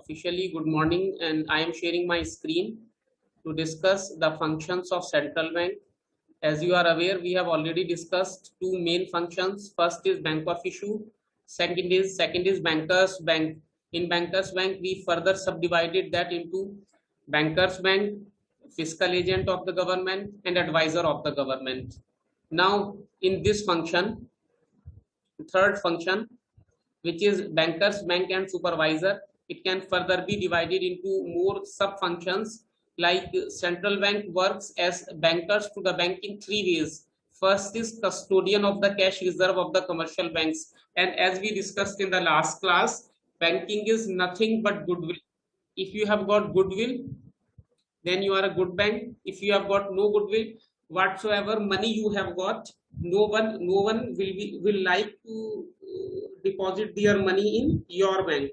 Officially, good morning, and I am sharing my screen to discuss the functions of central bank. As you are aware, we have already discussed two main functions. First is bank of issue. Second is bankers bank. In bankers bank, we further subdivided that into bankers bank, fiscal agent of the government, and advisor of the government. Now, in this function, third function, which is bankers bank and supervisor, it can further be divided into more sub functions. Like central bank works as bankers to the bank in three ways. First is custodian of the cash reserve of the commercial banks, and as we discussed in the last class, banking is nothing but goodwill. If you have got goodwill, then you are a good bank. If you have got no goodwill, whatsoever money you have got, no one will like to deposit their money in your bank.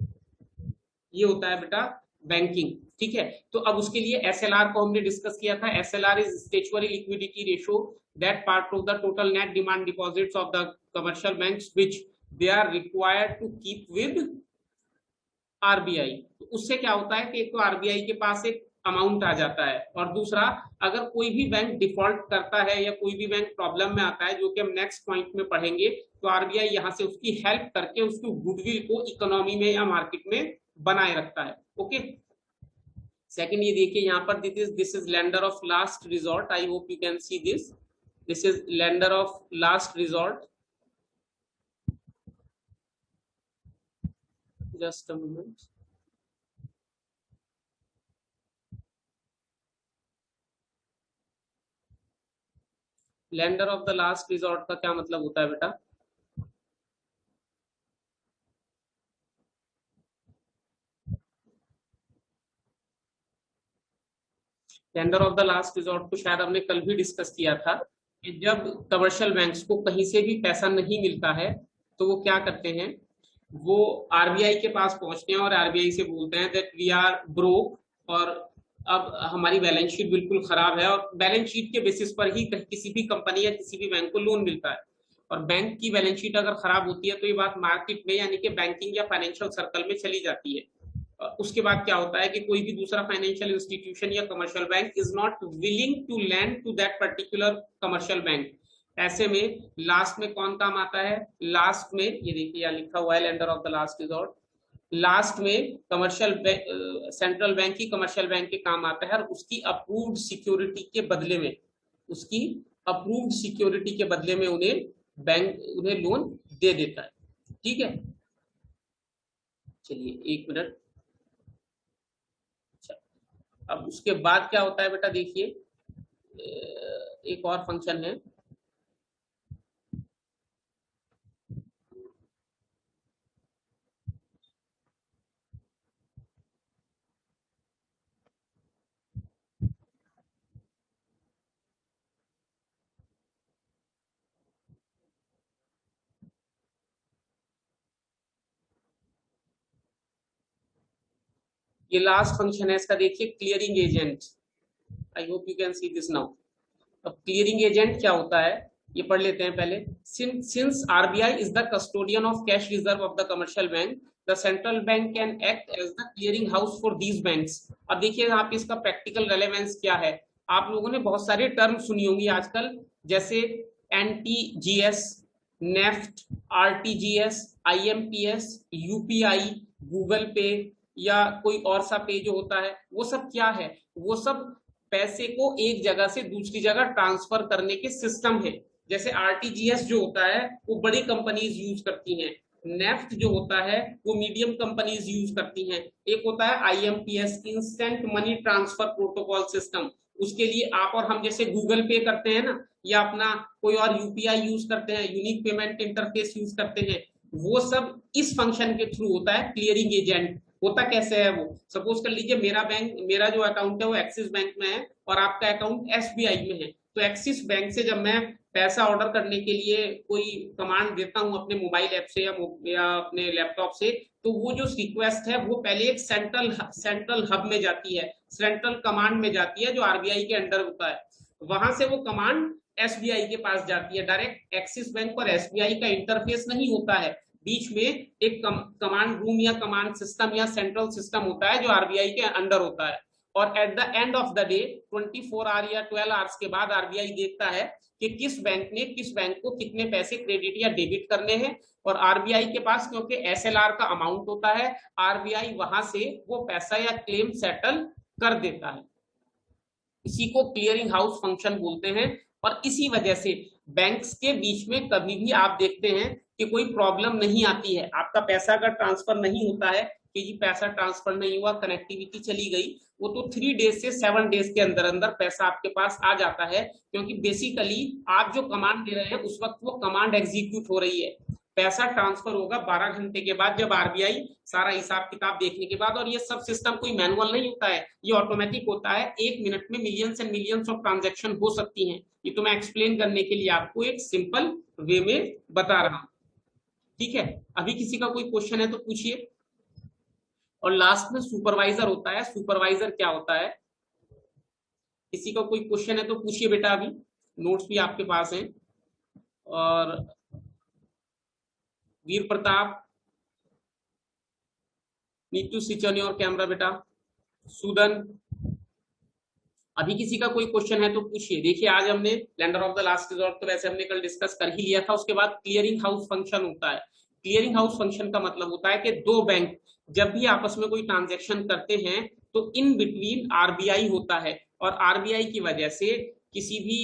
ये होता है बेटा banking, ठीक है। तो अब उसके लिए एसएलआर को हमने डिस्कस किया था। SLR is statutory liquidity ratio, that part of the total net demand deposits of the commercial banks which they are required to keep with RBI. तो उससे क्या होता है कि एक तो आरबीआई के पास एक अमाउंट आ जाता है, और दूसरा अगर कोई भी बैंक डिफॉल्ट करता है या कोई भी बैंक प्रॉब्लम में आता है, जो कि हम नेक्स्ट पॉइंट में पढ़ेंगे, तो आरबीआई यहां से उसकी हेल्प करके उसकी गुडविल को इकोनॉमी में या मार्केट में बनाए रखता है। ओके, सेकंड ये देखिए यहां पर this is lender of last resort. I hope you can see this is lender of last resort. Just a moment. Lender of the last resort का क्या मतलब होता है बेटा? Lender of the last resort को शायद हमने कल भी डिस्कस किया था कि जब कमर्शियल बैंक्स को कहीं से भी पैसा नहीं मिलता है तो वो क्या करते हैं, वो आरबीआई के पास पहुंचते हैं और आरबीआई से बोलते हैं दैट वी आर ब्रोक, और अब हमारी बैलेंस शीट बिल्कुल खराब है, और बैलेंस शीट के बेसिस पर ही किसी भी कंपनी या किसी भी बैंक को लोन मिलता है। और बैंक की बैलेंस शीट अगर खराब होती है तो ये बात मार्केट में यानी कि बैंकिंग या फाइनेंशियल सर्कल में चली जाती है। उसके बाद क्या होता है कि कोई भी दूसरा फाइनेंशियल इंस्टीट्यूशन या commercial bank is not willing to lend to that particular commercial bank. ऐसे में लास्ट में कौन काम आता है? लास्ट में ये देखिए यहाँ लिखा हुआ है lender of the last resort. Last में कमर्शियल सेंट्रल बैंक ही कमर्शियल बैंक के काम आता है, और उसकी अप्रूव्ड सिक्योरिटी के बदले में, उसकी अप्रूव्ड सिक्योरिटी के बदले में उन्हें बैंक उन्हें लोन दे देता है। ठीक है, चलिए एक मिनट। अब उसके बाद क्या होता है बेटा, देखिए एक और फंक्शन है, ये लास्ट फंक्शन है इसका, देखिए clearing agent. I hope you can see this now. अब क्लियरिंग एजेंट क्या होता है ये पढ़ लेते हैं पहले। Since RBI is the custodian of cash reserve of the commercial bank, the central bank can act as the clearing house for these banks. अब देखिए यहाँ पे इसका प्रैक्टिकल रेलेवेंस क्या है। आप लोगों ने बहुत सारे टर्म सुनी होंगी आजकल, जैसे NTGS, NEFT, RTGS, IMPS, UPI, Google Pay या कोई और सा पे जो होता है, वो सब क्या है? वो सब पैसे को एक जगह से दूसरी जगह ट्रांसफर करने के सिस्टम है। जैसे आरटीजीएस जो होता है वो बड़ी कंपनीज यूज करती हैं, नेफ्ट जो होता है वो मीडियम कंपनीज यूज करती हैं, एक होता है IMPS, instant money transfer protocol system. उसके लिए आप और हम जैसे गूगल पे करते हैं ना, या अपना कोई और यूपीआई यूज करते हैं, यूनिक पेमेंट इंटरफेस यूज करते हैं, वो सब इस फंक्शन के थ्रू होता है क्लियरिंग एजेंट। होता कैसे है वो? सपोज कर लीजिए मेरा जो अकाउंट है वो एक्सिस बैंक में है और आपका अकाउंट एसबीआई में है। तो एक्सिस बैंक से जब मैं पैसा ऑर्डर करने के लिए कोई कमांड देता हूं अपने मोबाइल ऐप से या अपने लैपटॉप से, तो वो जो रिक्वेस्ट है वो पहले एक सेंट्रल हब में जाती है, सेंट्रल कमांड में जाती है जो आरबीआई के अंडर होता है। वहां से वो कमांड एसबीआई के पास जाती है। डायरेक्ट एक्सिस बैंक और एसबीआई का इंटरफेस नहीं होता है, बीच में एक कमांड रूम या कमांड सिस्टम या सेंट्रल सिस्टम होता है जो आरबीआई के अंडर होता है। और at the end of the day 24 hour या 12 आवर्स के बाद आरबीआई देखता है कि किस बैंक ने किस बैंक को कितने पैसे क्रेडिट या डेबिट करने हैं, और आरबीआई के पास क्योंकि एसएलआर का अमाउंट होता है, आरबीआई वहां से वो पैसा या क्लेम सेटल कर देता है। इसी को क्लियरिंग हाउस फंक्शन बोलते हैं। और इसी वजह से बैंक्स के बीच में कभी भी आप देखते हैं कि कोई प्रॉब्लम नहीं आती है। आपका पैसा अगर ट्रांसफर नहीं होता है कि जी पैसा ट्रांसफर नहीं हुआ, कनेक्टिविटी चली गई, वो तो 3 डेज से 7 डेज के अंदर अंदर पैसा आपके पास आ जाता है, क्योंकि बेसिकली आप जो कमांड दे रहे हैं उस वक्त वो कमांड एग्जीक्यूट हो रही है। पैसा ट्रांसफर होगा 12 घंटे के बाद, जब आरबीआई सारा हिसाब किताब देखने के बाद। और ये सब सिस्टम कोई मैनुअल नहीं होता है, ये ऑटोमेटिक होता है। 1 मिनट में millions and millions of transaction हो सकती हैं। ये तो मैं एक्सप्लेन करने के लिए आपको एक सिंपल वे में बता रहा हूं, ठीक है। अभी किसी का कोई क्वेश्चन है तो पूछिए। और लास्ट में सुपरवाइजर होता है। सुपरवाइजर क्या होता है? किसी का कोई क्वेश्चन है तो पूछिए बेटा, अभी नोट्स भी आपके पास हैं। और Veer Pratap, need to switch on your camera बेटा। सुदन, अभी किसी का कोई क्वेश्चन है तो पूछिए। देखिए आज हमने lender of the last resort तो वैसे हमने कल डिस्कस कर ही लिया था। उसके बाद क्लियरिंग हाउस फंक्शन होता है। क्लियरिंग हाउस फंक्शन का मतलब होता है कि दो बैंक जब भी आपस में कोई ट्रांजैक्शन करते हैं तो इन बिटवीन आरबीआई होता है, और आरबीआई की वजह से किसी भी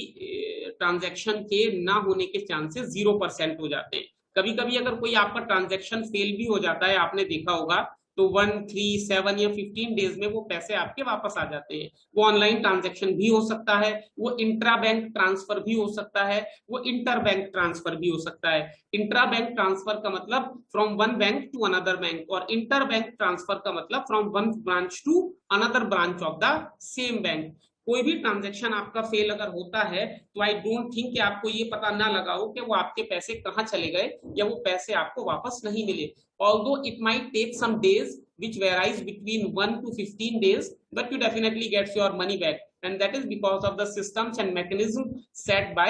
ट्रांजैक्शन के ना होने के चांसेस 0% हो जाते हैं। कभी कभी अगर कोई आपका ट्रांजैक्शन फेल भी हो जाता है, आपने देखा होगा, तो 1, 3, 7 या 15 डेज में वो पैसे आपके वापस आ जाते हैं। वो ऑनलाइन ट्रांजैक्शन भी हो सकता है, वो इंट्रा बैंक ट्रांसफर भी हो सकता है, वो इंटर बैंक ट्रांसफर भी हो सकता है। इंट्रा बैंक ट्रांसफर का मतलब from one bank to another bank, और इंटर बैंक ट्रांसफर का मतलब from one branch to another branch of the same bank. कोई भी ट्रांजैक्शन आपका फेल अगर होता है तो आई डोंट थिंक कि आपको ये पता ना लगा हो कि वो आपके पैसे कहाँ चले गए या वो पैसे आपको वापस नहीं मिले। Although it might take some days, which varies between 1 to 15 days, but you definitely get your money back, and that is because of the systems and mechanism set by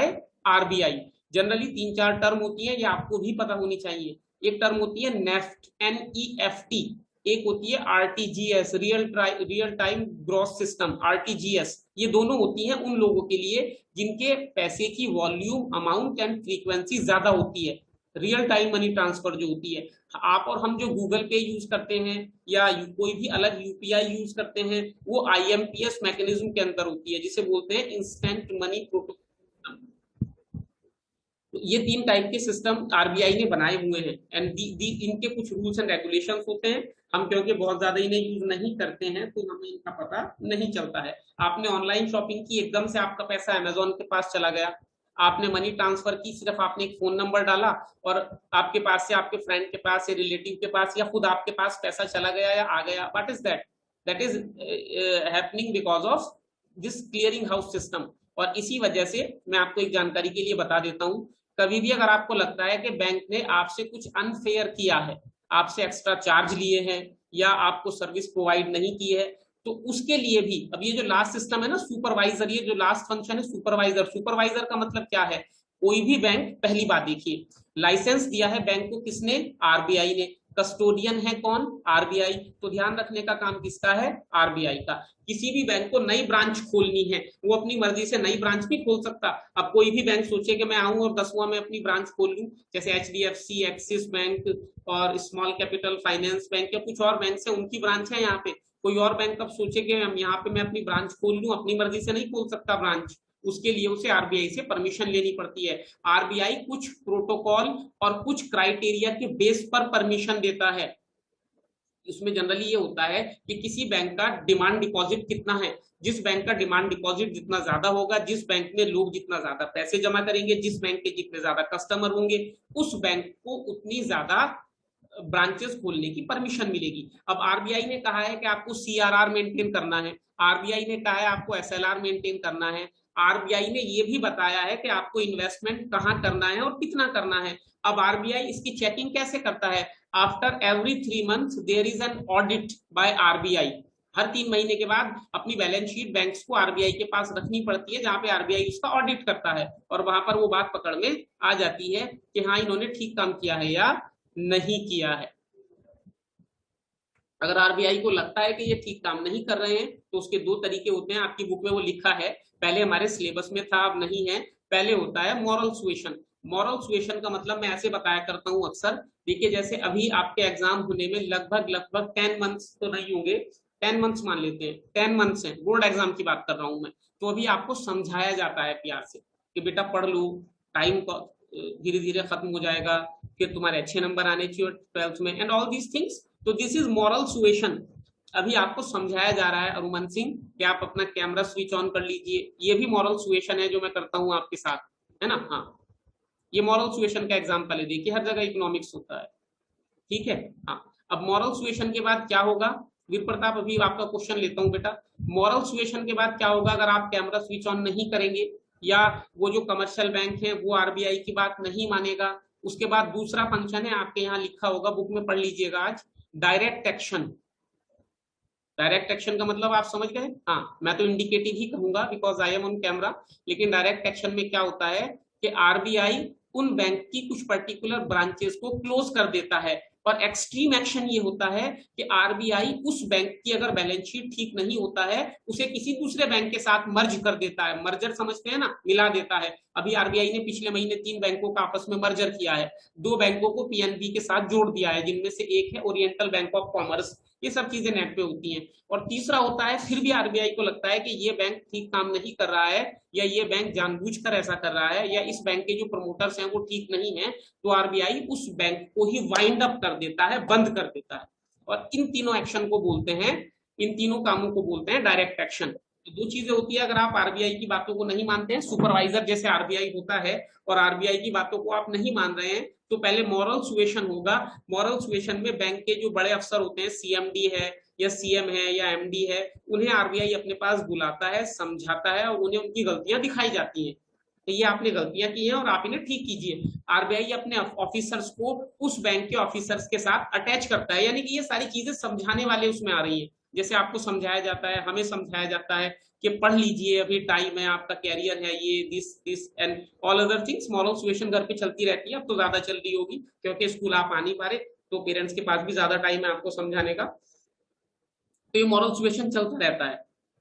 RBI. Generally 3-4 term होती है, ये आपको भी पता होनी चाहिए। एक term होती है नेफ्ट, NEFT, एक होती है RTGS, real time gross system, RTGS। ये दोनों होती हैं उन लोगों के लिए जिनके पैसे की वॉल्यूम, अमाउंट एंड फ्रीक्वेंसी ज्यादा होती है। रियल टाइम मनी ट्रांसफर जो होती है, आप और हम जो गूगल पे यूज करते हैं या कोई भी अलग यूपीआई यूज करते हैं, वो IMPS मैकेनिज्म के अंदर होती है, जिसे बोलते हैं इंस्टेंट मनी प्रोटोकॉल। तो ये 3 टाइप के सिस्टम आरबीआई ने बनाए हुए हैं, एंड इनके कुछ रूल्स एंड रेगुलेशंस होते हैं। हम क्योंकि बहुत ज्यादा इन्हें यूज नहीं करते हैं तो हमें इनका पता नहीं चलता है। आपने ऑनलाइन शॉपिंग की, एकदम से आपका पैसा अमेजोन के पास चला गया, आपने मनी ट्रांसफर की, सिर्फ आपने एक फोन नंबर डाला और आपके पास से आपके फ्रेंड के पास से रिलेटिव के पास या खुद आपके पास पैसा चला गया या आ गया। What is that? That is happening because of this clearing house system. और इसी वजह से मैं आपको एक जानकारी के लिए बता देता हूं, कभी भी अगर आपको लगता है कि बैंक ने आपसे कुछ अनफेयर किया है, आपसे एक्स्ट्रा चार्ज लिए हैं या आपको सर्विस प्रोवाइड नहीं की है, तो उसके लिए भी अब ये जो लास्ट सिस्टम है ना सुपरवाइजर, ये जो लास्ट फंक्शन है सुपरवाइजर। सुपरवाइजर का मतलब क्या है? कोई भी बैंक, पहली बात देखिए, लाइसेंस दिया है बैंक को किसने? आरबीआई ने। कस्टोडियन है कौन? आरबीआई। तो ध्यान रखने का काम किसका है? आरबीआई का। किसी भी बैंक को नई ब्रांच खोलनी है, वो अपनी मर्जी से नई ब्रांच भी खोल सकता। अब कोई भी बैंक सोचे कि मैं आऊं और 10वां में अपनी ब्रांच खोल लूं, जैसे HDFC, एक्सिस बैंक और स्मॉल कैपिटल फाइनेंस बैंक या कुछ और बैंक है, उनकी ब्रांच है यहाँ पे। कोई और बैंक अब सोचे कि हम यहाँ पे मैं अपनी ब्रांच खोल लूं, अपनी मर्जी से नहीं खोल सकता ब्रांच, उसके लिए उसे आरबीआई से परमिशन लेनी पड़ती है। आरबीआई कुछ प्रोटोकॉल और कुछ क्राइटेरिया के बेस पर परमिशन देता है। इसमें जनरली ये होता है कि किसी बैंक का डिमांड डिपॉजिट कितना है। जिस बैंक का डिमांड डिपॉजिट जितना ज्यादा होगा, जिस बैंक में लोग जितना ज्यादा पैसे जमा करेंगे, जिस बैंक के जितने ज्यादा कस्टमर होंगे, उस बैंक को उतनी ज्यादा ब्रांचेस खोलने की परमिशन मिलेगी। अब आरबीआई ने कहा है कि आपको CRR मेंटेन करना है, आरबीआई ने कहा है आपको SLR मेंटेन करना है, आरबीआई ने ये भी बताया है कि आपको इन्वेस्टमेंट कहाँ करना है और कितना करना है। अब आरबीआई इसकी चेकिंग कैसे करता है? After every 3 months there is an audit by RBI. हर 3 महीने के बाद अपनी बैलेंस शीट बैंक्स को आरबीआई के पास रखनी पड़ती है, जहां पे आरबीआई उसका ऑडिट करता है, और वहां पर वो बात पकड़ में आ जाती है कि हाँ इन्होंने ठीक काम किया है या नहीं किया है। अगर आरबीआई को लगता है कि ये ठीक काम नहीं कर रहे हैं तो उसके दो तरीके होते हैं, आपकी बुक में वो लिखा है, पहले हमारे सिलेबस में था, अब नहीं है। पहले होता है मॉरल सुएशन। मॉरल सुएशन का मतलब मैं ऐसे बताया करता हूं अक्सर, देखिए जैसे अभी आपके एग्जाम होने में लगभग लगभग 10 मंथ्स तो नहीं होंगे, 10 मंथ्स मान लेते हैं, 10 मंथ्स हैं, बोर्ड एग्जाम की बात कर रहा हूं मैं। तो अभी आपको समझाया जाता है प्यार से कि बेटा पढ़ लो, टाइम धीरे धीरे खत्म हो जाएगा, फिर तुम्हारे अच्छे नंबर आने चाहिए 12th में, एंड ऑल दीज थिंग्स। तो दिस इज मॉरल सुएशन। अभी आपको समझाया जा रहा है अरुमन सिंह कि आप अपना कैमरा स्विच ऑन कर लीजिए, ये भी मॉरल सुएशन है जो मैं करता हूं आपके साथ, है ना। हाँ, ये मॉरल सुएशन का एग्जाम्पल है, देखिए हर जगह इकोनॉमिक्स होता है, ठीक है। हाँ, अब मॉरल सुएशन के बाद क्या होगा, वीर प्रताप अभी आपका क्वेश्चन लेता हूं बेटा। मॉरल सुएशन के बाद क्या होगा अगर आप कैमरा स्विच ऑन नहीं करेंगे, या वो जो कमर्शियल बैंक है वो आरबीआई की बात नहीं मानेगा। उसके बाद दूसरा फंक्शन है, आपके यहाँ लिखा होगा, बुक में पढ़ लीजिएगा आज, डायरेक्ट एक्शन। डायरेक्ट एक्शन का मतलब आप समझ गए, हाँ, मैं तो इंडिकेटिव ही कहूंगा because I am on camera. लेकिन डायरेक्ट एक्शन में क्या होता है कि आरबीआई उन बैंक की कुछ पर्टिकुलर ब्रांचेस को क्लोज कर देता है। और एक्सट्रीम एक्शन ये होता है कि आरबीआई उस बैंक की अगर बैलेंस शीट ठीक नहीं होता है, उसे किसी दूसरे बैंक के साथ मर्ज कर देता है। मर्जर समझते हैं ना, मिला देता है। अभी आरबीआई ने पिछले महीने 3 बैंकों का आपस में मर्जर किया है, 2 बैंकों को पीएनबी के साथ जोड़ दिया है, जिनमें से एक है ओरिएंटल बैंक ऑफ कॉमर्स। ये सब चीजें नेट पे होती हैं। और तीसरा होता है, फिर भी आरबीआई को लगता है कि ये बैंक ठीक काम नहीं कर रहा है, या ये बैंक जानबूझकर ऐसा कर रहा है, या इस बैंक के जो प्रमोटर्स हैं वो ठीक नहीं है, तो आरबीआई उस बैंक को ही वाइंड अप कर देता है, बंद कर देता है। और इन तीनों एक्शन को बोलते हैं, इन तीनों कामों को बोलते हैं डायरेक्ट एक्शन। तो दो चीजें होती है, अगर आप आरबीआई की बातों को नहीं मानते हैं, सुपरवाइजर जैसे आरबीआई होता है, और आरबीआई की बातों को आप नहीं मान रहे हैं, तो पहले मॉरल सुएशन होगा। मॉरल सुएशन में बैंक के जो बड़े अफसर होते हैं, सीएमडी है या सीएम है या एमडी है, उन्हें आरबीआई अपने पास बुलाता है, समझाता है, और उन्हें उनकी गलतियां दिखाई जाती हैं कि ये आपने गलतियां की हैं और आप इन्हें ठीक कीजिए। आरबीआई अपने ऑफिसर्स को उस बैंक के ऑफिसर्स के साथ अटैच करता है, यानी कि ये सारी चीजें समझाने वाले उसमें आ रही हैं। जैसे आपको समझाया जाता है, हमें समझाया जाता है कि पढ़ लीजिए, अभी टाइम है, आपका कैरियर है, ये this this and all other things. Moral suasion घर पे चलती रहती है, अब तो ज्यादा चल रही होगी क्योंकि स्कूल आप आ नहीं पा रहे, तो पेरेंट्स के पास भी ज्यादा टाइम है आपको समझाने का। तो ये मॉरल सुएशन चलता रहता है,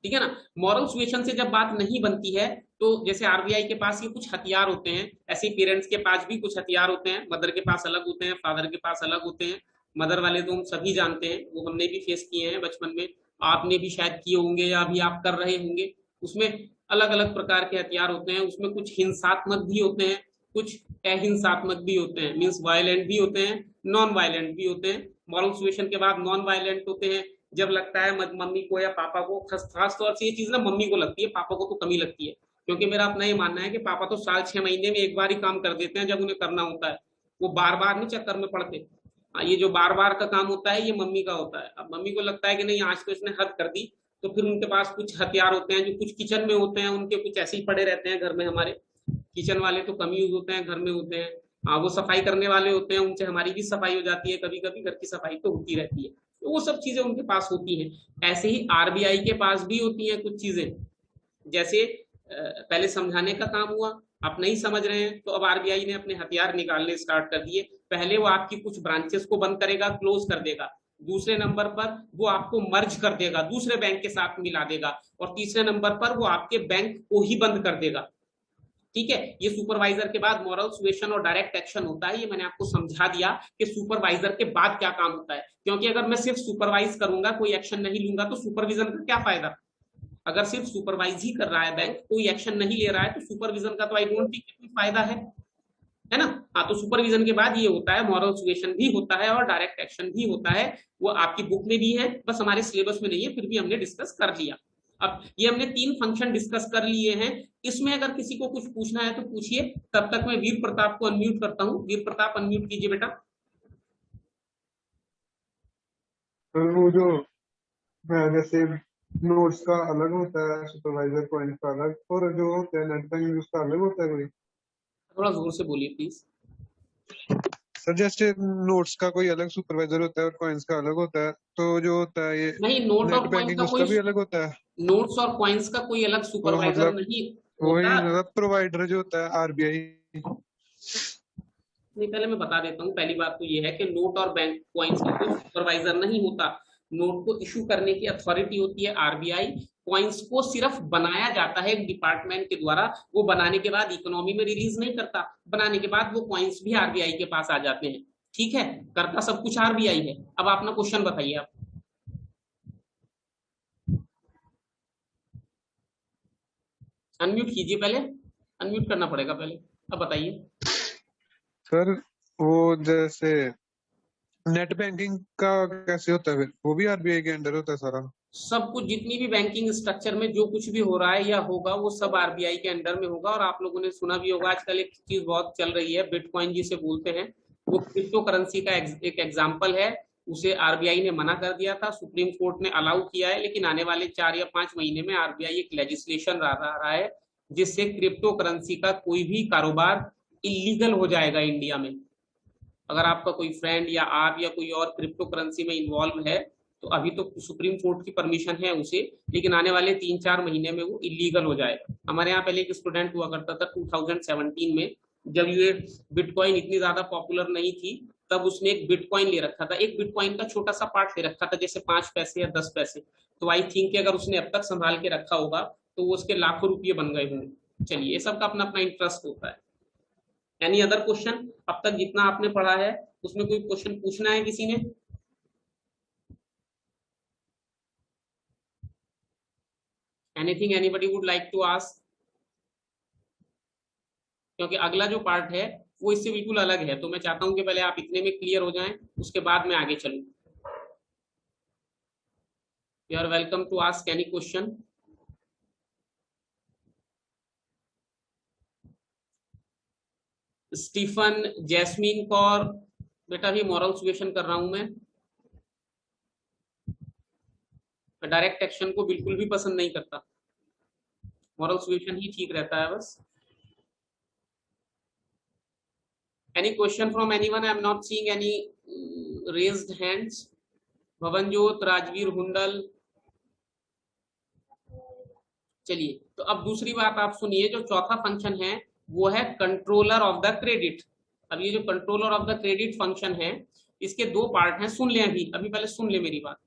ठीक है ना। मॉरल सुएशन से जब बात नहीं बनती है, तो जैसे आरबीआई के पास ये कुछ हथियार होते हैं, ऐसे पेरेंट्स के पास भी कुछ हथियार होते हैं। मदर के पास अलग होते हैं, फादर के पास अलग होते हैं। मदर वाले तो हम सभी जानते हैं, वो हमने भी फेस किए हैं बचपन में, आपने भी शायद किए होंगे या अभी आप कर रहे होंगे। उसमें अलग अलग प्रकार के हथियार होते हैं, उसमें कुछ हिंसात्मक भी होते हैं, कुछ अहिंसात्मक भी होते हैं, मीन्स वायलेंट भी होते हैं, नॉन वायलेंट भी होते हैं। मॉरल सुएशन के बाद नॉन वायलेंट होते हैं, जब लगता है मम्मी को या पापा को, खास तौर से ये चीज ना मम्मी को लगती है, पापा को तो कमी लगती है, क्योंकि मेरा अपना ये मानना है कि पापा तो साल 6 महीने में एक बार ही काम कर देते हैं जब उन्हें करना होता है, वो बार बार नहीं चक्कर में पड़ते। ये जो बार बार का काम होता है ये मम्मी का होता है। अब मम्मी को लगता है कि नहीं आज तो इसने हद कर दी, तो फिर उनके पास कुछ हथियार होते हैं, जो कुछ किचन में होते हैं, उनके कुछ ऐसे ही पड़े रहते हैं घर में। हमारे किचन वाले तो कम यूज होते हैं, घर में होते हैं। हाँ, वो सफाई करने वाले होते हैं, उनसे हमारी भी सफाई हो जाती है, कभी कभी घर की सफाई तो होती रहती है, तो वो सब चीजें उनके पास होती हैं। ऐसे ही आरबीआई के पास भी होती हैं कुछ चीजें, जैसे पहले समझाने का काम हुआ, आप नहीं समझ रहे हैं, तो अब आरबीआई ने अपने हथियार निकालने स्टार्ट कर दिए। पहले वो आपकी कुछ ब्रांचेस को बंद करेगा, क्लोज कर देगा। दूसरे नंबर पर वो आपको मर्ज कर देगा, दूसरे बैंक के साथ मिला देगा। और तीसरे नंबर पर वो आपके बैंक को ही बंद कर देगा, ठीक है। ये सुपरवाइजर के बाद मॉरल सुएशन और डायरेक्ट एक्शन होता है। ये मैंने आपको समझा दिया कि सुपरवाइजर के बाद क्या काम होता है, क्योंकि अगर मैं सिर्फ सुपरवाइज करूंगा, कोई एक्शन नहीं लूंगा, तो सुपरविजन का क्या फायदा। अगर सिर्फ सुपरवाइज ही कर रहा है बैंक, कोई एक्शन नहीं ले रहा है, तो सुपरविजन का तो आई डोंट थिंक कोई फायदा है ना। हाँ, तो सुपरविजन के बाद ये होता है, मॉरल सुएशन भी होता है और डायरेक्ट एक्शन भी होता है। वो आपकी बुक में भी है, बस हमारे सिलेबस में नहीं है, फिर भी हमने डिस्कस कर लिया। अब ये हमने 3 फंक्शन डिस्कस कर लिए हैं। इसमें अगर किसी को कुछ पूछना है तो पूछिए, तब तक मैं वीर प्रताप को अनम्यूट करता हूँ। वीर प्रताप अनम्यूट कीजिए बेटा। तो वो जो जैसे नोट्स का अलग होता है, सुपरवाइजर पॉइंट का अलग, और जो होता है नेट बैंकिंग उसका अलग होता है कोई। थोड़ा जोर से बोलिए प्लीज। सर जैसे नोट्स का कोई अलग सुपरवाइजर होता है और कॉइन्स का अलग होता है, तो जो होता है ये नहीं, नोट नेट और कॉइन बैंकिंग का कोई, उसका भी अलग होता है। नोट्स और कॉइन्स का कोई अलग वो सुपरवाइजर मतलब नहीं वही होता। मतलब प्रोवाइडर जो होता है आरबीआई। नहीं, पहले मैं बता देता हूँ। पहली बात तो ये है कि नोट और बैंक कॉइन्स का कोई सुपरवाइजर नहीं होता। नोट को इशू करने की अथॉरिटी होती है आरबीआई। कॉइन्स को सिर्फ बनाया जाता है एक डिपार्टमेंट के द्वारा। वो बनाने के बाद इकोनॉमी में रिलीज नहीं करता, बनाने के बाद वो कॉइन्स भी आरबीआई के पास आ जाते हैं। ठीक है, करता सब कुछ आरबीआई है। अब अपना क्वेश्चन बताइए आप। अनम्यूट कीजिए पहले, अनम्यूट करना पड़ेगा पहले। अब बताइए। सर वो जैसे नेट बैंकिंग का कैसे होता है, फिर वो भी आरबीआई के अंडर होता है सारा? सब कुछ, जितनी भी बैंकिंग स्ट्रक्चर में जो कुछ भी हो रहा है या होगा, वो सब आरबीआई के अंडर में होगा। और आप लोगों ने सुना भी होगा, आजकल एक चीज बहुत चल रही है, बिटकॉइन जिसे बोलते हैं, वो क्रिप्टो करेंसी का एक एग्जाम्पल है। उसे आरबीआई ने मना कर दिया था, सुप्रीम कोर्ट ने अलाउ किया है, लेकिन आने वाले 4 या 5 महीने में आरबीआई एक लेजिस्लेशन ला रहा है जिससे क्रिप्टो करेंसी का कोई भी कारोबार इलीगल हो जाएगा इंडिया में। अगर आपका कोई फ्रेंड या आप या कोई और क्रिप्टो करेंसी में इन्वॉल्व है, तो अभी तो सुप्रीम कोर्ट की परमिशन है उसे, लेकिन आने वाले 3-4 महीने में वो इलीगल हो जाएगा। हमारे यहाँ पहले एक स्टूडेंट हुआ करता था 2017 में, जब ये बिटकॉइन इतनी ज्यादा पॉपुलर नहीं थी, तब उसने एक बिटकॉइन ले रखा था। एक बिटकॉइन का छोटा सा पार्ट ले रखा था, जैसे 5 पैसे या 10 पैसे। तो आई थिंक अगर उसने अब तक संभाल के रखा होगा तो वो उसके लाखों रुपये बन गए होंगे। चलिए, ये सबका अपना अपना इंटरेस्ट होता है। Any other question? अब तक जितना आपने पढ़ा है उसमें कोई क्वेश्चन पूछना है किसी ने? Anything anybody would like to ask? क्योंकि अगला जो पार्ट है वो इससे बिल्कुल अलग है, तो मैं चाहता हूं कि पहले आप इतने में क्लियर हो जाएं, उसके बाद मैं आगे चलूं। You are welcome to ask any question. Stephen, Jasmine Kaur, बेटा भी मॉरल सुजेशन कर रहा हूं मैं डायरेक्ट एक्शन को बिल्कुल भी पसंद नहीं करता, मॉरल सुजेशन ही ठीक रहता है बस। Any question from anyone? I am not seeing any raised hands. Bhavanjot, Rajveer Hundal. चलिए, तो अब दूसरी बात आप सुनिए। जो चौथा फंक्शन है वो है कंट्रोलर ऑफ द क्रेडिट। अब ये जो controller of the credit function है, इसके दो पार्ट हैं। सुन ले, अभी अभी पहले सुन ले मेरी बात।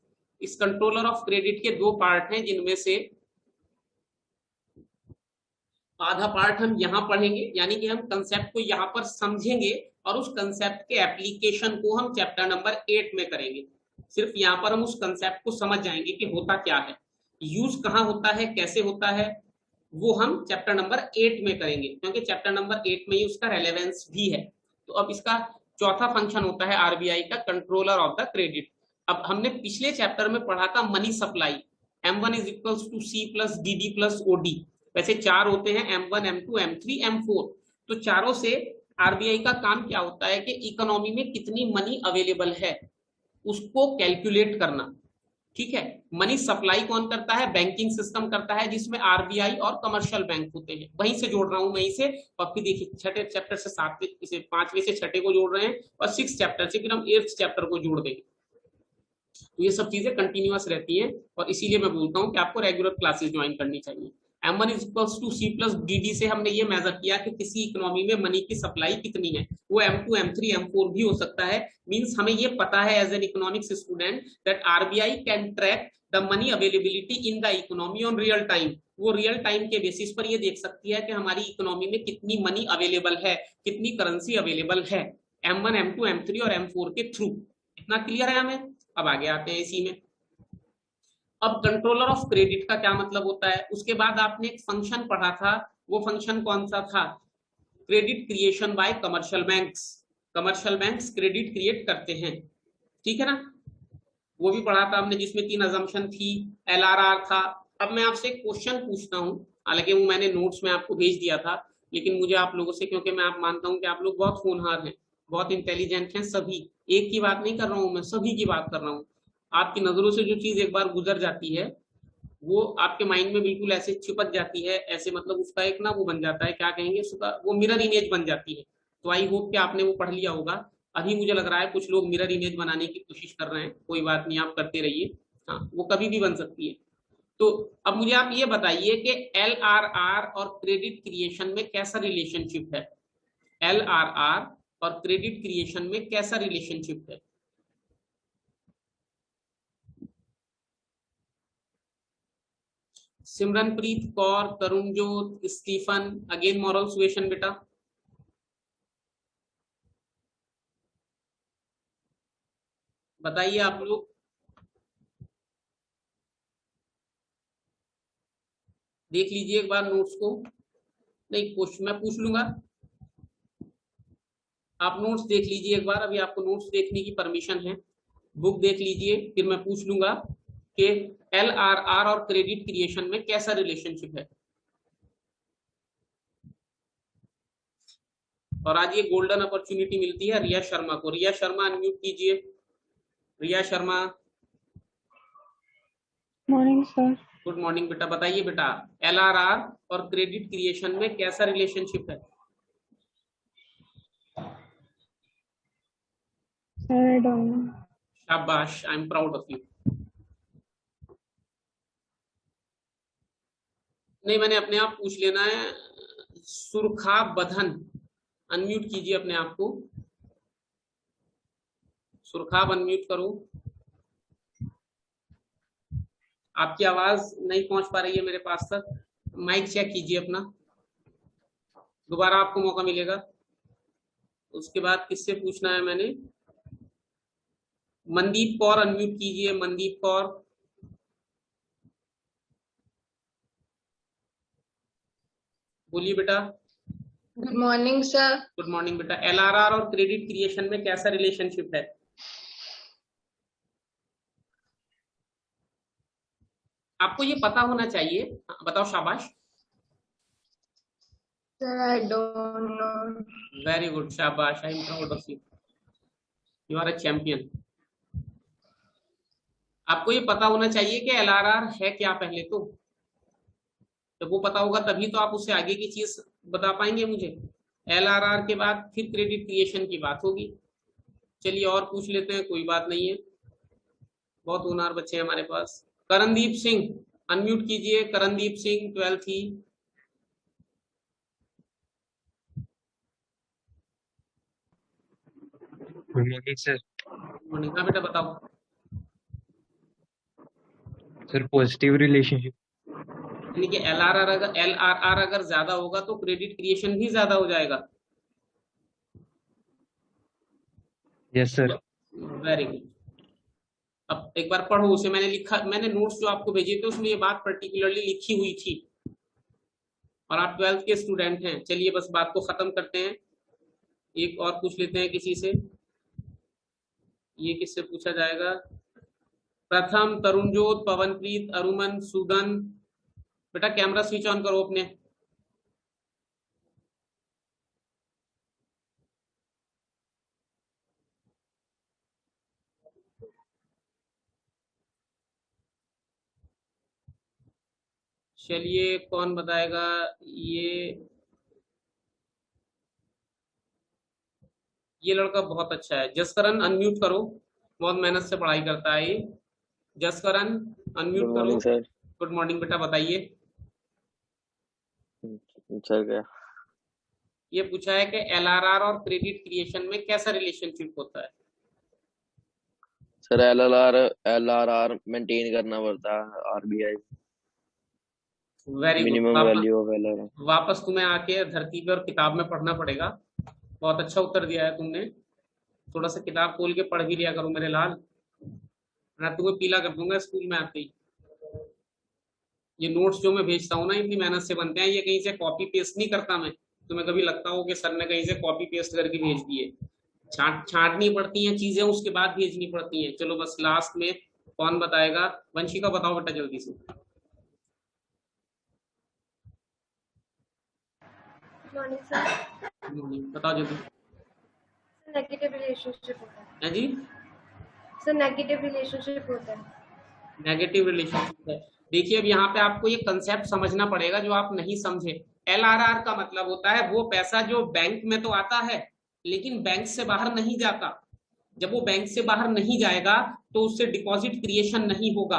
इस कंट्रोलर ऑफ क्रेडिट के दो पार्ट हैं, जिनमें से आधा पार्ट हम यहां पढ़ेंगे, यानी कि हम कंसेप्ट को यहां पर समझेंगे, और उस कंसेप्ट के एप्लीकेशन को हम चैप्टर नंबर 8 में करेंगे। सिर्फ यहां पर हम उस कंसेप्ट को समझ जाएंगे कि होता क्या है, यूज कहां होता है, कैसे होता है, वो हम चैप्टर नंबर 8 में करेंगे, क्योंकि चैप्टर नंबर 8 में ही उसका रेलेवेंस भी है। तो अब इसका चौथा फंक्शन होता है आरबीआई का कंट्रोलर ऑफ द क्रेडिट। अब हमने पिछले चैप्टर में पढ़ा था money supply, M1 is equals to C plus DD plus OD। वैसे 4 होते हैं, M1, M2, M3, M4। तो चारों से आरबीआई का काम क्या होता है कि इकोनॉमी में कितनी मनी अवेलेबल है उसको कैलकुलेट करना। ठीक है, मनी सप्लाई कौन करता है? बैंकिंग सिस्टम करता है, जिसमें आरबीआई और कमर्शियल बैंक होते हैं। वहीं से जोड़ रहा हूं मैं इसे। और फिर देखिए, छठे चैप्टर से 7वें, इसे 5वें से 6ठे को जोड़ रहे हैं, और 6 चैप्टर से फिर हम 8th चैप्टर को जोड़ देंगे। तो ये सब चीजें कंटिन्यूअस रहती हैं, और इसीलिए मैं बोलता हूं कि आपको रेगुलर क्लासेस ज्वाइन करनी चाहिए। M1 is equals to C plus DD से हमने ये मेजर किया कि किसी इकोनॉमी में मनी की सप्लाई कितनी है। वो M2, M3, M4 भी हो सकता है। मींस हमें ये पता है as an economics student that RBI can track the money availability in the economy on real time. वो रियल टाइम के बेसिस पर ये देख सकती है कि हमारी इकोनॉमी में कितनी मनी अवेलेबल है, कितनी करेंसी अवेलेबल है, M1, M2, M3 और M4 के थ्रू। इतना क्लियर है हमें? अब आगे आते हैं इसी में। अब कंट्रोलर ऑफ क्रेडिट का क्या मतलब होता है? उसके बाद आपने एक फंक्शन पढ़ा था, वो फंक्शन कौन सा था? Credit creation bye commercial banks. Commercial banks credit create करते हैं, ठीक है ना? वो भी पढ़ा था हमने, जिसमें 3 अजम्पशन थी, LRR था। अब मैं आपसे एक क्वेश्चन पूछता हूं, हालांकि वो मैंने नोट्स में आपको भेज दिया था, लेकिन मुझे आप लोगों से, क्योंकि मैं आप मानता हूं कि आप लोग बहुत होनहार हैं, बहुत इंटेलिजेंट हैं सभी, एक की बात नहीं कर रहा हूं मैं, सभी की बात कर रहा हूं। आपकी नजरों से जो चीज एक बार गुजर जाती है, वो आपके माइंड में बिल्कुल ऐसे चिपक जाती है, ऐसे मतलब उसका एक ना वो बन जाता है, क्या कहेंगे उसका, वो मिरर इमेज बन जाती है। तो आई होप कि आपने वो पढ़ लिया होगा। अभी मुझे लग रहा है कुछ लोग मिरर इमेज बनाने की कोशिश कर रहे हैं, कोई बात नहीं, आप करते रहिए। हाँ, वो कभी भी बन सकती है। तो अब मुझे आप ये बताइए कि LRR और क्रेडिट क्रिएशन में कैसा रिलेशनशिप है? LRR और क्रेडिट क्रिएशन में कैसा रिलेशनशिप है? Simranpreet Kaur, Tarunjot, Stephen, again moral situation बेटा। बताइए आप लोग। देख लीजिए एक बार नोट्स को। नहीं मैं पूछ लूंगा, आप नोट्स देख लीजिए एक बार। अभी आपको नोट्स देखने की परमिशन है, बुक देख लीजिए, फिर मैं पूछ लूंगा कि LRR और क्रेडिट क्रिएशन में कैसा रिलेशनशिप है। और आज ये गोल्डन अपॉर्चुनिटी मिलती है रिया शर्मा को। रिया शर्मा अनम्यूट कीजिए। Riya Sharma, morning sir. Good morning बेटा। बताइए बेटा, LRR और क्रेडिट क्रिएशन में कैसा रिलेशनशिप है? Sir I don't know. शाबाश, I am proud of you. नहीं, मैंने अपने आप पूछ लेना है। सुरखा बधन, अनम्यूट कीजिए अपने आप को। सुरखाब अनम्यूट करो। आपकी आवाज नहीं पहुंच पा रही है मेरे पास तक, माइक चेक कीजिए अपना। दोबारा आपको मौका मिलेगा। उसके बाद किससे पूछना है मैंने? मनदीप कौर अनम्यूट कीजिए। मनदीप कौर, बोलिए बेटा। Good morning sir. Good morning बेटा। LRR और क्रेडिट क्रिएशन में कैसा रिलेशनशिप है? आपको ये पता होना चाहिए। बताओ, शाबाश। Sir I don't know. Very good, शाबाश, I am proud of you. You are a champion. आपको ये पता होना चाहिए कि LRR है क्या पहले तो। जब वो पता होगा तभी तो आप उससे आगे की चीज बता पाएंगे मुझे। LRR के बाद फिर क्रेडिट क्रिएशन की बात होगी। चलिए और पूछ लेते हैं, कोई बात नहीं है, बहुत होनहार बच्चे हैं हमारे पास। करणदीप सिंह अनम्यूट कीजिए। करणदीप सिंह, 12th ही। Good morning sir. मॉर्निंग। हाँ बेटा बताओ। Sir positive relationship. यानी कि LRR अगर ज्यादा होगा तो क्रेडिट क्रिएशन भी ज्यादा हो जाएगा। Yes sir. Very good. अब एक बार पढ़ो उसे। मैंने नोट्स जो आपको भेजे थे उसमें ये बात पर्टिकुलरली लिखी हुई थी, और आप 12th के स्टूडेंट हैं। चलिए बस बात को खत्म करते हैं। एक और पूछ लेते हैं किसी से। ये किससे पूछा जाएगा? प्रथम, तरुणजोत, पवनप्रीत, अरुमन, सुदन। बेटा कैमरा स्विच ऑन करो अपने। चलिए कौन बताएगा? ये लड़का बहुत अच्छा है, जसकरण अनम्यूट करो। बहुत मेहनत से पढ़ाई करता है ये। जसकरण अनम्यूट करो। सर। गुड मॉर्निंग बेटा। बताइए। चल गया। ये पूछा है कि LRR और क्रेडिट क्रिएशन में कैसा रिलेशनशिप होता है? सर LRR मेंटेन करना पड़ता है RBI। Very good. Minimum value of LRR। वापस तुम्हें आके धरती पे और किताब में पढ़ना पड़ेगा। बहुत अच्छा उत्तर दिया है तुमने। थोड़ा सा किताब खोल के पढ़ भी लिया करो मेरे लाल, मैं तुम्हें पीला कर दूंगा स्कूल में आते ही। ये नोट्स जो मैं भेजता हूँ ना, इतनी मेहनत से बनते हैं। ये कहीं से कॉपी पेस्ट नहीं करता मैं। तुम्हें कभी लगता हो कि सर ने कहीं से कॉपी पेस्ट करके भेज दिए? छांटनी पड़ती हैं चीजें, उसके बाद भेजनी पड़ती हैं। चलो बस लास्ट में कौन बताएगा? वंशिका बताओ बेटा जल्दी से। Morning sir. बताओ जल्दी। नेगेटिव रिलेशनशिप होता है। जी सर नेगेटिव रिलेशनशिप होता है। नेगेटिव रिलेशनशिप है। देखिए अब यहाँ पे आपको ये कंसेप्ट समझना पड़ेगा जो आप नहीं समझे। LRR का मतलब होता है वो पैसा जो बैंक में तो आता है लेकिन बैंक से बाहर नहीं जाता। जब वो बैंक से बाहर नहीं जाएगा तो उससे डिपॉजिट क्रिएशन नहीं होगा।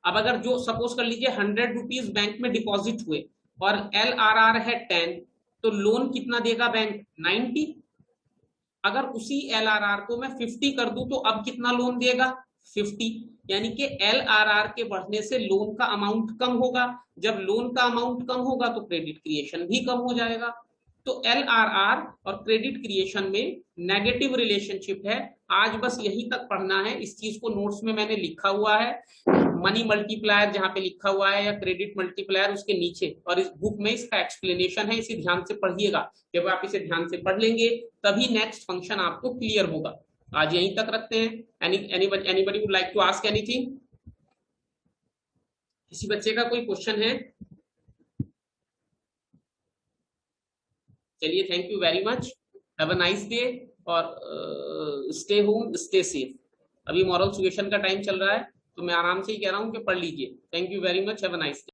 अब अगर जो सपोज कर लीजिए 100 रुपीज बैंक में डिपॉजिट हुए और LRR है 10, तो लोन कितना देगा बैंक? 90। अगर उसी LRR को मैं 50 कर दूं तो अब कितना लोन देगा 50, यानी कि LRR के बढ़ने से लोन का अमाउंट कम होगा, जब लोन का अमाउंट कम होगा तो क्रेडिट क्रिएशन भी कम हो जाएगा। तो LRR और क्रेडिट क्रिएशन में नेगेटिव रिलेशनशिप है। आज बस यहीं तक पढ़ना है, इस चीज को नोट्स में मैंने लिखा हुआ है, मनी मल्टीप्लायर जहां पे लिखा हुआ है या क्रेडिट मल्टीप्लायर उसके नीचे, और इस बुक में इसका एक्सप्लेनेशन है, इसे ध्यान से पढ़िएगा। जब आप इसे ध्यान से पढ़ लेंगे तभी नेक्स्ट फंक्शन आपको क्लियर होगा। आज यहीं तक रखते हैं। Anybody would like to ask anything? किसी बच्चे का कोई क्वेश्चन है? चलिए, thank you very much, have a nice day, और स्टे होम, स्टे सेफ। अभी मॉरल सुजेशन का टाइम चल रहा है तो मैं आराम से ही कह रहा हूं कि पढ़ लीजिए। Thank you very much, have a nice day.